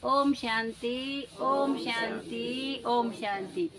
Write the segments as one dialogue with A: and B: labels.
A: ओम शांति, ओम शांति, ओम शांति।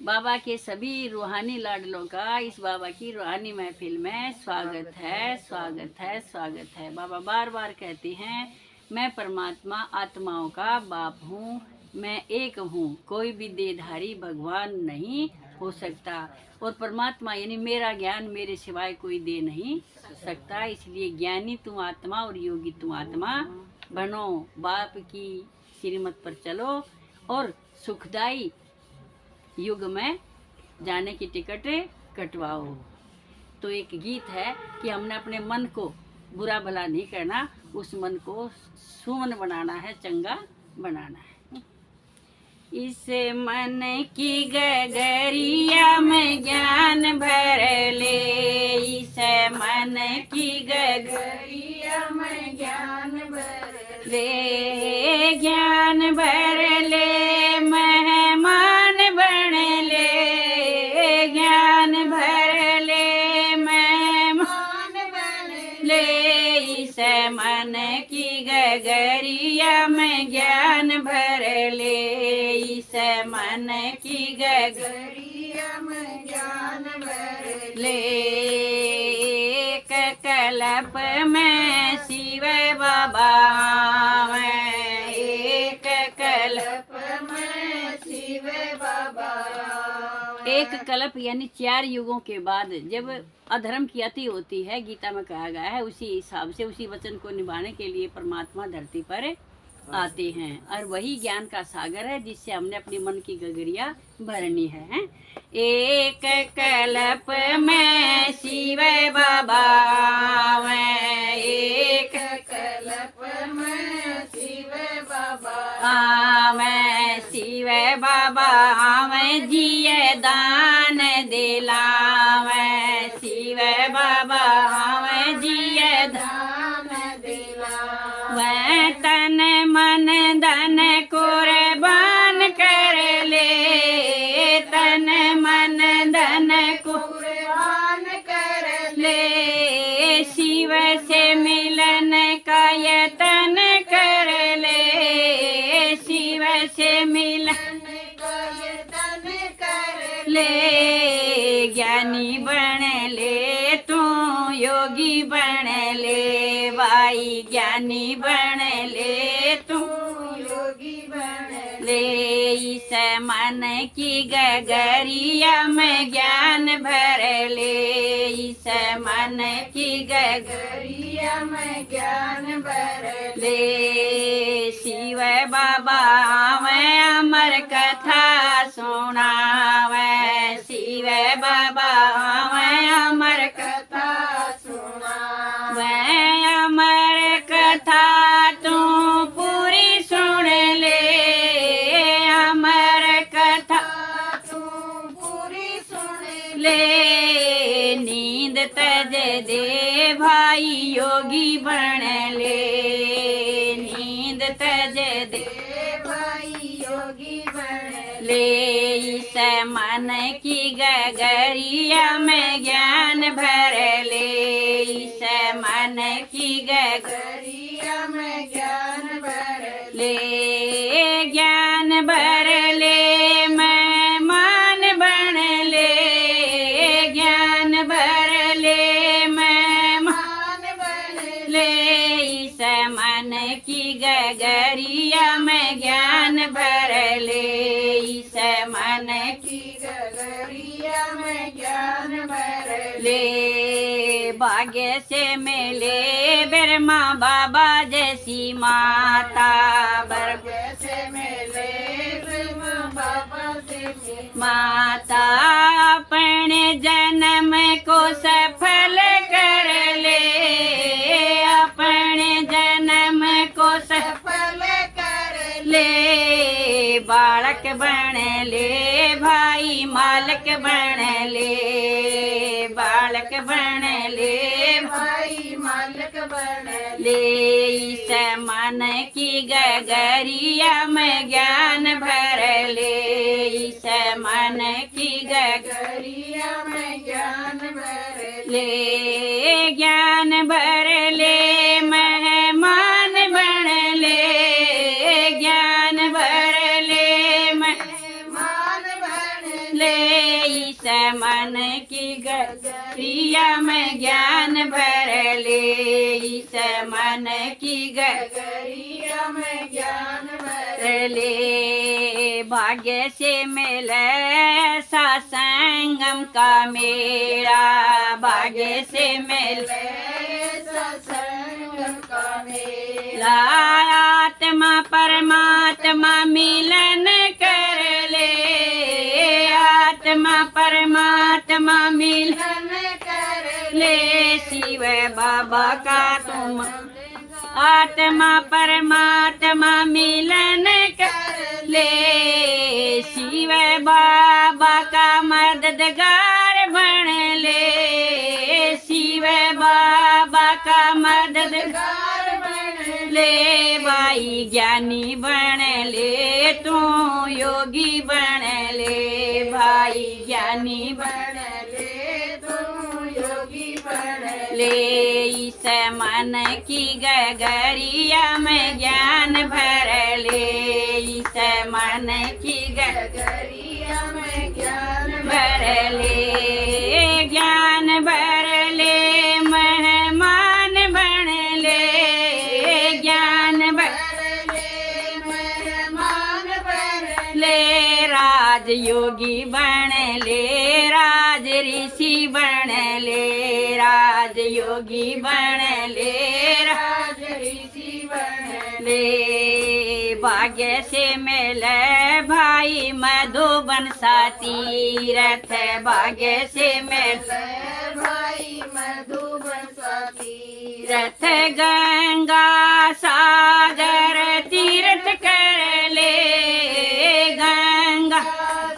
A: बाबा के सभी रूहानी लाडलों का इस बाबा की रूहानी महफिल में स्वागत है, स्वागत है, स्वागत है। बाबा बार बार कहते हैं, मैं परमात्मा आत्माओं का बाप हूँ, मैं एक हूँ, कोई भी देहधारी भगवान नहीं हो सकता। और परमात्मा यानी मेरा ज्ञान मेरे सिवाय कोई दे नहीं सकता। इसलिए ज्ञानी तुम आत्मा और योगी तुम आत्मा बनो, बाप की श्रीमत पर चलो और सुखदाई युग में जाने की टिकट कटवाओ। तो एक गीत है कि हमने अपने मन को बुरा भला नहीं करना, उस मन को सुमन बनाना है, चंगा बनाना है। इस मन की गगरिया में ज्ञान भर ले, इस मन की गगरिया में ज्ञान भर ले, ज्ञान भर ले, मेहमान बन ले, ज्ञान भर ले, मेहमान बन ले, इस मन की गगरिया में ज्ञान भर ले, इस मन की गगरिया में ज्ञान भर ले। एक कल्प में शिव बाबा में, एक कल्प में शिव बाबा। एक कल्प यानी 4 युगों के बाद जब अधर्म की अति होती है, गीता में कहा गया है, उसी हिसाब से उसी वचन को निभाने के लिए परमात्मा धरती पर आते हैं। और वही ज्ञान का सागर है जिससे हमने अपनी मन की गगरिया भरनी है। एक कल्प में शिव बाबा में, एक कल्प में शिव बाबा में, शिव बाबा में जिये दान दिलावे, शिव बाबा में जिये दान दिलावे, तन मन धन कुर्बान कर ले, तन मन धन कुर्बान कर ले, शिव से मिलन का यतन कर ले, शिव से मिलन का यतन कर ले, ज्ञानी बन ले तू, योगी बन ले भाई, ज्ञानी बन ले तू, योगी बन ले, इस मन की गगरिया में ज्ञान भर ले, इस मन की गगरिया में ज्ञान भर ले। शिव बाबा मैं अमर कथा सुनावे, शिव बाबा मैं अमर कथा सुनावे, अमर कथा तू पूरी सुन ले, अमर कथा तू पूरी सुन ले, नींद तज दे भाई योगी बन ले, नींद तज दे भाई योगी बन ले, इस मन की गगरिया में ज्ञान भर ले, इस मन की गगरिया में ज्ञान भर ले, ज्ञान भर ले, मेहमान बन ले, ज्ञान भर ले, मेहमान बन ले, इस मन की गगरिया में ज्ञान भर ले, इस मन की गगरिया में ज्ञान भर ले। भाग्य से मिले ब्रह्मा बाबा जैसी माता, भाग्य से मिले ब्रह्मा बाबा जैसी माता, अपने जन्म को सफल कर ले, अपने जन्म को सफल कर ले, बालक बन ले भाई मालक बन ले, बालक बन ले भाई मालक बन ले, इस मन की गगरिया में ज्ञान भर ले, इस मन की गगरिया में ज्ञान भर ले, ज्ञान भर ले, मेहमान बन ले, गगरिया में ज्ञान भर ले, इस मन की गगरिया में ज्ञान भर ले। भाग्य से मिले सत्संगम का मेरा, भाग्य से मिले सत्संगम का मेरा। आत्मा परमात्मा मिलन कर ले, आत्मा परमात्मा मिलन कर ले। शिव बाबा का तुम आत्मा परमात्मा मिलन कर ले, शिव बाबा का मददगार बन ले, शिव बाबा का मददगार बन ले। भाई ज्ञानी बन ले, तू योगी बन ले, भाई ज्ञानी बन ले, तू योगी बन ले। इस मन की गगरिया में ज्ञान भर ले, इस मन की गगरिया में ज्ञान भर ले, ज्ञान भर ले, मेहमान बन ले, ज्ञान भर ले, मेहमान बन ले। राज योगी बन ले, राज ऋषि बन ले, राज योगी बन ले, राज ऋषि बन ले। भाग्य से मिले भाई मधुबन सा तीरथ, भाग्य से मिले भाई मधुबन सा तीरथ। गंगा सागर तीर्थ कर ले, गंगा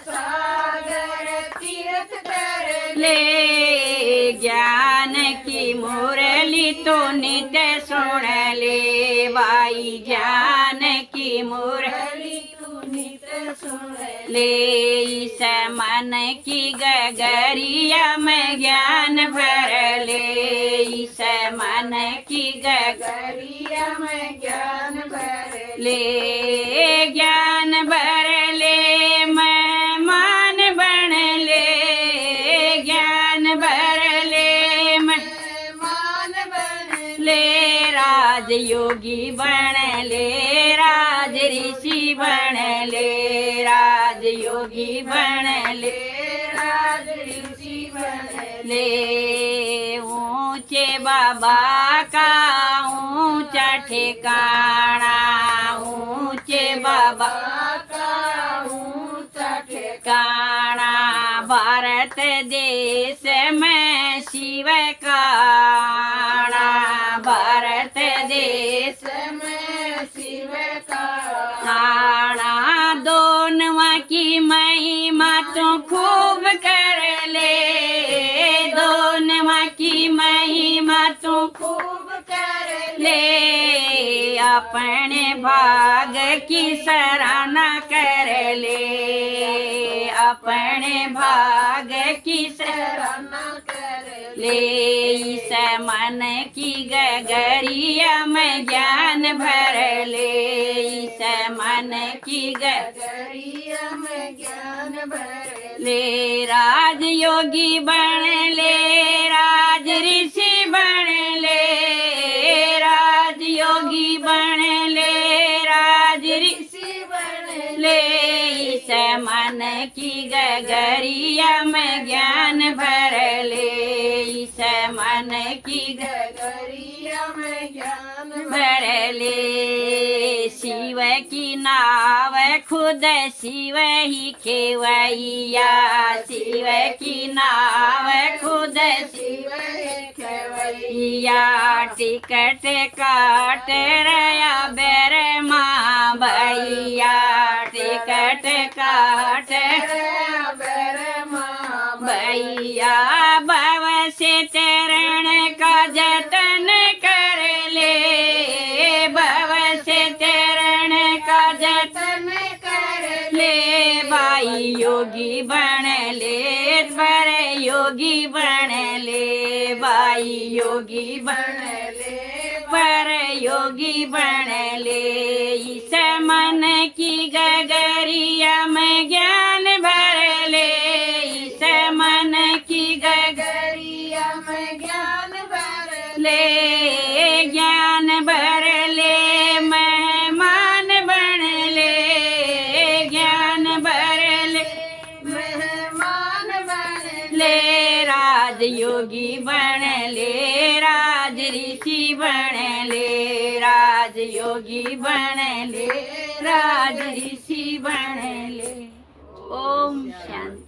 A: सागर तीर्थ कर ले। ज्ञान की मुरली तो नित्य सुन ले, भाई ज्ञान की मुरली तो नित्य सुन ले। इस मन की गगरिया में ज्ञान भर ले, इस मन की गगरिया में ज्ञान भर ले, ज्ञान भर ले, मेहमान बन ले, ज्ञान भर ले, मेहमान बन ले। राज योगी बन ले, राज ऋषि बन ले, राज योगी बन ले, राज ऋषि बन ले। ऊंचे बाबा का ऊंचा ठिकाना, ऊंचे बाबा का ऊंचा ठिकाना। भारत देश में शिव का आना, भारत देश में शिव का आना। दोनों की महिमा तो खूब कर ले, दोनों की महिमा तो खूब कर ले। अपने भाग की सराहना कर ले, अपने भाग की सराहना कर ले। इस मन की गगरिया में ज्ञान भर ले, इस मन की गगरिया में ज्ञान भर ले। राज योगी बन ले, राज ऋषि बन ले, राज योगी बन ले, राज ऋषि बन ले। इस मन की गगरिया में ज्ञान भर ले, इस मन की गगरिया में ज्ञान भर ले। शिव की नाव खुद शिव ही खेवैया, शिव की नाव खुद शिव ही खेवैया। टिकट काट रया बेर माँ भैया, टिकट काट रया बेर माँ भैया। भव से चरण का जतन कर ले, भव से चरण का जतन कर ले। भाई योगी बन ले, पर योगी बन ले, भाई योगी बन ले, पर योगी बन ले। इस मन की गगरिया में ज्ञान भर ले, इस मन की गगरिया योगी बन ले, राज ऋषि बन ले, राज योगी बन ले, राज ऋषि बन ले। ओम शांति।